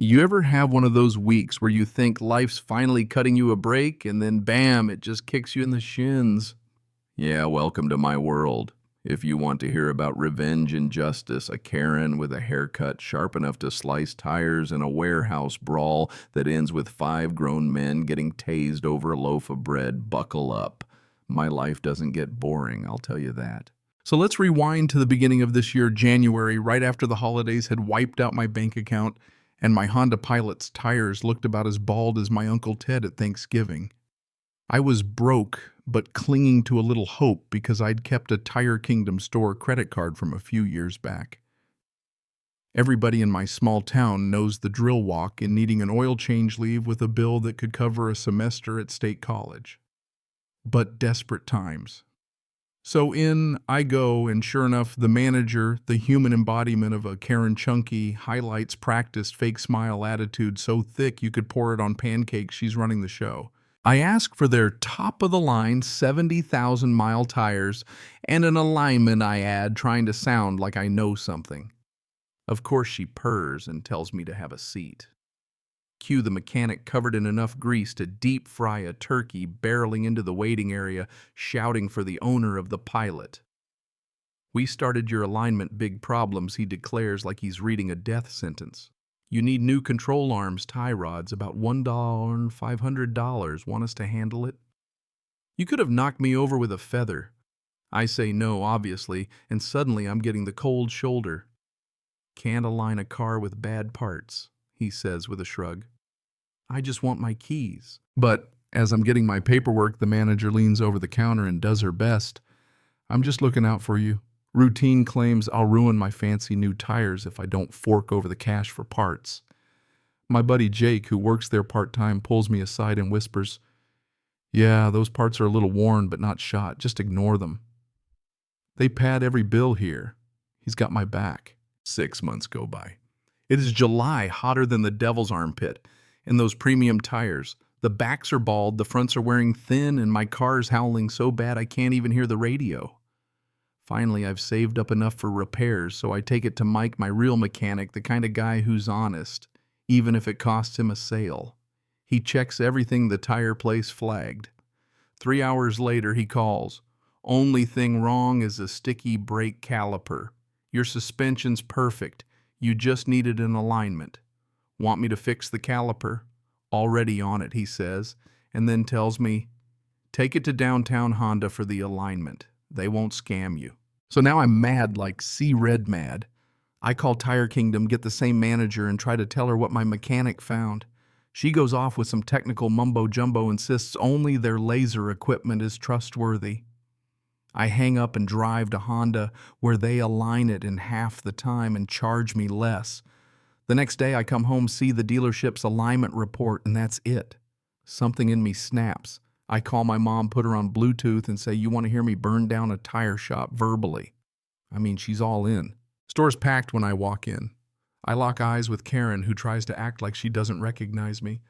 You ever have one of those weeks where you think life's finally cutting you a break and then bam, it just kicks you in the shins? Yeah, welcome to my world. If you want to hear about revenge and justice, a Karen with a haircut sharp enough to slice tires and a warehouse brawl that ends with 5 grown men getting tased over a loaf of bread, buckle up. My life doesn't get boring, I'll tell you that. So let's rewind to the beginning of this year, January, right after the holidays had wiped out my bank account and my Honda Pilot's tires looked about as bald as my Uncle Ted at Thanksgiving. I was broke, but clinging to a little hope because I'd kept a Tire Kingdom store credit card from a few years back. Everybody in my small town knows the drill walk in needing an oil change leave with a bill that could cover a semester at state college. But desperate times. So in I go, and sure enough, the manager, the human embodiment of a Karen Chunky, highlights practiced fake smile attitude so thick you could pour it on pancakes. She's running the show. I ask for their top-of-the-line 70,000-mile tires and an alignment, I add, trying to sound like I know something. Of course she purrs and tells me to have a seat. Cue the mechanic covered in enough grease to deep fry a turkey barreling into the waiting area, shouting for the owner of the Pilot. We started your alignment big problems, he declares like he's reading a death sentence. You need new control arms, tie rods, about $1 and $500. Want us to handle it? You could have knocked me over with a feather. I say no, obviously, and suddenly I'm getting the cold shoulder. Can't align a car with bad parts, he says with a shrug. I just want my keys. But as I'm getting my paperwork, the manager leans over the counter and does her best. I'm just looking out for you. Routine claims I'll ruin my fancy new tires if I don't fork over the cash for parts. My buddy Jake, who works there part-time, pulls me aside and whispers, "Yeah, those parts are a little worn but not shot. Just ignore them. They pad every bill here." He's got my back. 6 months go by. It is July, hotter than the devil's armpit. And those premium tires. The backs are bald, the fronts are wearing thin, and my car's howling so bad I can't even hear the radio. Finally, I've saved up enough for repairs, so I take it to Mike, my real mechanic, the kind of guy who's honest, even if it costs him a sale. He checks everything the tire place flagged. 3 hours later, he calls. Only thing wrong is a sticky brake caliper. Your suspension's perfect. You just needed an alignment. Want me to fix the caliper? Already on it, he says, and then tells me, take it to downtown Honda for the alignment. They won't scam you. So now I'm mad like C-Red mad. I call Tire Kingdom, get the same manager, and try to tell her what my mechanic found. She goes off with some technical mumbo-jumbo, insists only their laser equipment is trustworthy. I hang up and drive to Honda, where they align it in half the time and charge me less. The next day I come home, see the dealership's alignment report, and that's it. Something in me snaps. I call my mom, put her on Bluetooth, and say, you want to hear me burn down a tire shop verbally? I mean, she's all in. Store's packed when I walk in. I lock eyes with Karen, who tries to act like she doesn't recognize me.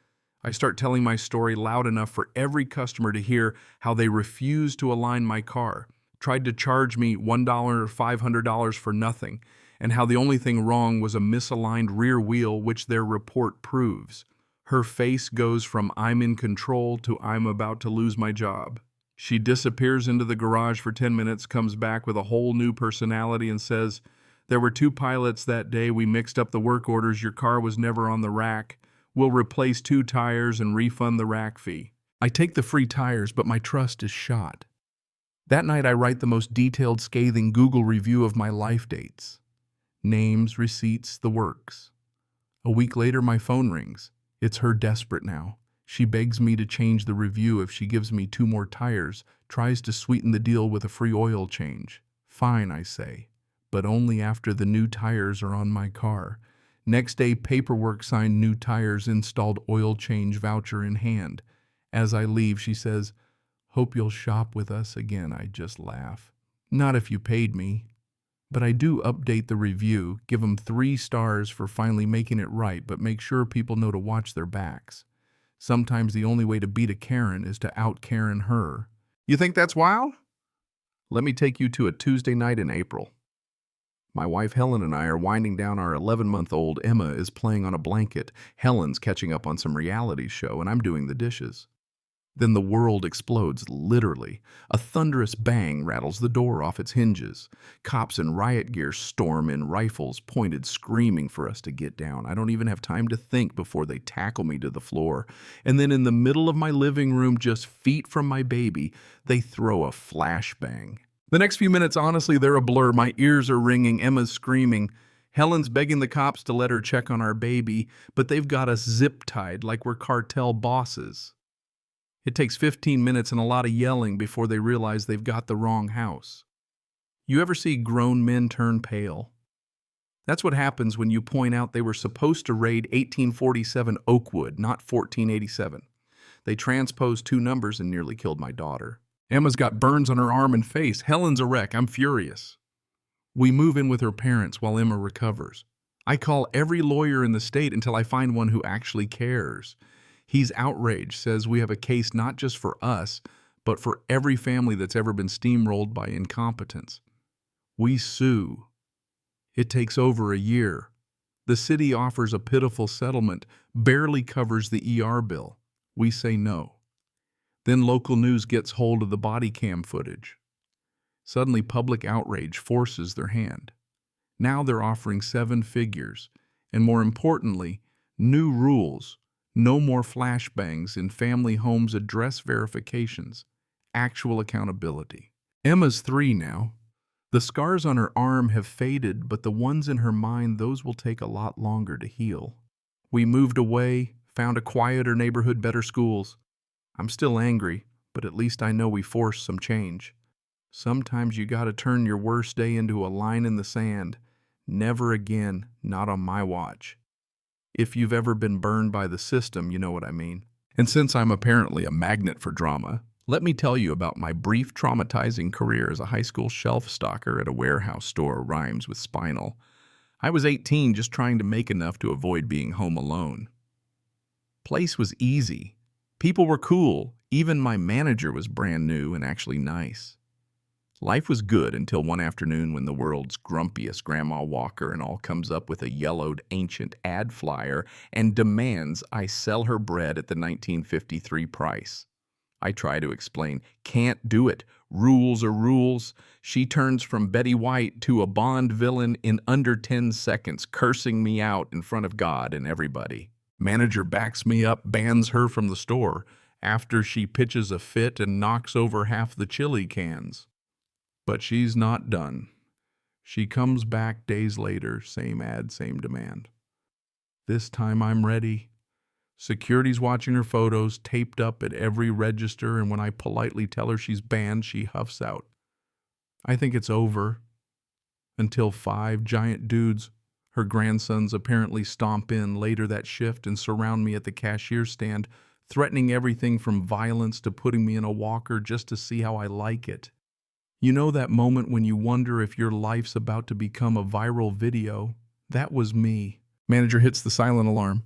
I start telling my story loud enough for every customer to hear how they refused to align my car, tried to charge me $1 or $500 for nothing, and how the only thing wrong was a misaligned rear wheel, which their report proves. Her face goes from I'm in control to I'm about to lose my job. She disappears into the garage for 10 minutes, comes back with a whole new personality and says, there were 2 pilots that day. We mixed up the work orders. Your car was never on the rack. We'll replace 2 tires and refund the rack fee. I take the free tires, but my trust is shot. That night I write the most detailed, scathing Google review of my life dates. Names, receipts, the works. A week later, my phone rings. It's her, desperate now. She begs me to change the review if she gives me 2 more tires, tries to sweeten the deal with a free oil change. Fine, I say, but only after the new tires are on my car. Next day, paperwork signed, new tires installed, oil change voucher in hand. As I leave, she says, hope you'll shop with us again. I just laugh. Not if you paid me. But I do update the review, give them 3 stars for finally making it right, but make sure people know to watch their backs. Sometimes the only way to beat a Karen is to out-Karen her. You think that's wild? Let me take you to a Tuesday night in April. My wife Helen and I are winding down. Our 11-month-old Emma is playing on a blanket. Helen's catching up on some reality show, and I'm doing the dishes. Then the world explodes, literally. A thunderous bang rattles the door off its hinges. Cops in riot gear storm in, rifles pointed, screaming for us to get down. I don't even have time to think before they tackle me to the floor. And then in the middle of my living room, just feet from my baby, they throw a flashbang. The next few minutes, honestly, they're a blur. My ears are ringing. Emma's screaming. Helen's begging the cops to let her check on our baby, but they've got us zip-tied like we're cartel bosses. It takes 15 minutes and a lot of yelling before they realize they've got the wrong house. You ever see grown men turn pale? That's what happens when you point out they were supposed to raid 1847 Oakwood, not 1487. They transposed two numbers and nearly killed my daughter. Emma's got burns on her arm and face. Helen's a wreck. I'm furious. We move in with her parents while Emma recovers. I call every lawyer in the state until I find one who actually cares. He's outraged, says we have a case not just for us, but for every family that's ever been steamrolled by incompetence. We sue. It takes over a year. The city offers a pitiful settlement, barely covers the ER bill. We say no. Then local news gets hold of the body cam footage. Suddenly, public outrage forces their hand. Now they're offering 7 figures, and more importantly, new rules. No more flashbangs in family homes, address verifications, actual accountability. Emma's 3 now. The scars on her arm have faded, but the ones in her mind, those will take a lot longer to heal. We moved away, found a quieter neighborhood, better schools. I'm still angry, but at least I know we forced some change. Sometimes you gotta turn your worst day into a line in the sand. Never again, not on my watch. If you've ever been burned by the system, you know what I mean. And since I'm apparently a magnet for drama, let me tell you about my brief traumatizing career as a high school shelf stocker at a warehouse store. Rhymes with spinal. I was 18, just trying to make enough to avoid being home alone. Place was easy. People were cool. Even my manager was brand new and actually nice. Life was good until one afternoon when the world's grumpiest Grandma Walker and all comes up with a yellowed ancient ad flyer and demands I sell her bread at the 1953 price. I try to explain, can't do it. Rules are rules. She turns from Betty White to a Bond villain in under 10 seconds, cursing me out in front of God and everybody. Manager backs me up, bans her from the store after she pitches a fit and knocks over half the chili cans. But she's not done. She comes back days later, same ad, same demand. This time I'm ready. Security's watching her photos, taped up at every register, and when I politely tell her she's banned, she huffs out. I think it's over. Until 5 giant dudes, her grandsons, apparently stomp in later that shift and surround me at the cashier stand, threatening everything from violence to putting me in a walker just to see how I like it. You know that moment when you wonder if your life's about to become a viral video? That was me. Manager hits the silent alarm.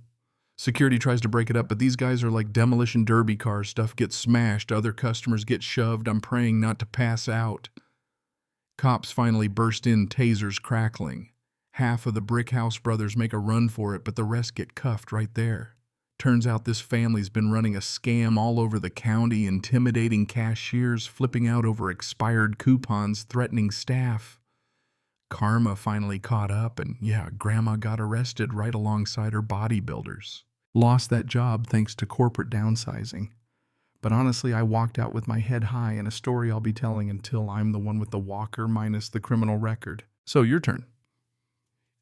Security tries to break it up, but these guys are like demolition derby cars. Stuff gets smashed, other customers get shoved. I'm praying not to pass out. Cops finally burst in, tasers crackling. Half of the Brickhouse brothers make a run for it, but the rest get cuffed right there. Turns out this family's been running a scam all over the county, intimidating cashiers, flipping out over expired coupons, threatening staff. Karma finally caught up, and yeah, Grandma got arrested right alongside her bodybuilders. Lost that job thanks to corporate downsizing. But honestly, I walked out with my head high and a story I'll be telling until I'm the one with the walker minus the criminal record. So, your turn.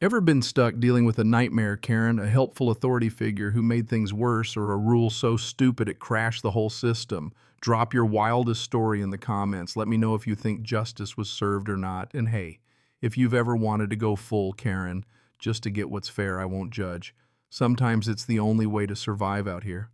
Ever been stuck dealing with a nightmare, Karen, a helpful authority figure who made things worse, or a rule so stupid it crashed the whole system? Drop your wildest story in the comments. Let me know if you think justice was served or not. And hey, if you've ever wanted to go full Karen, just to get what's fair, I won't judge. Sometimes it's the only way to survive out here.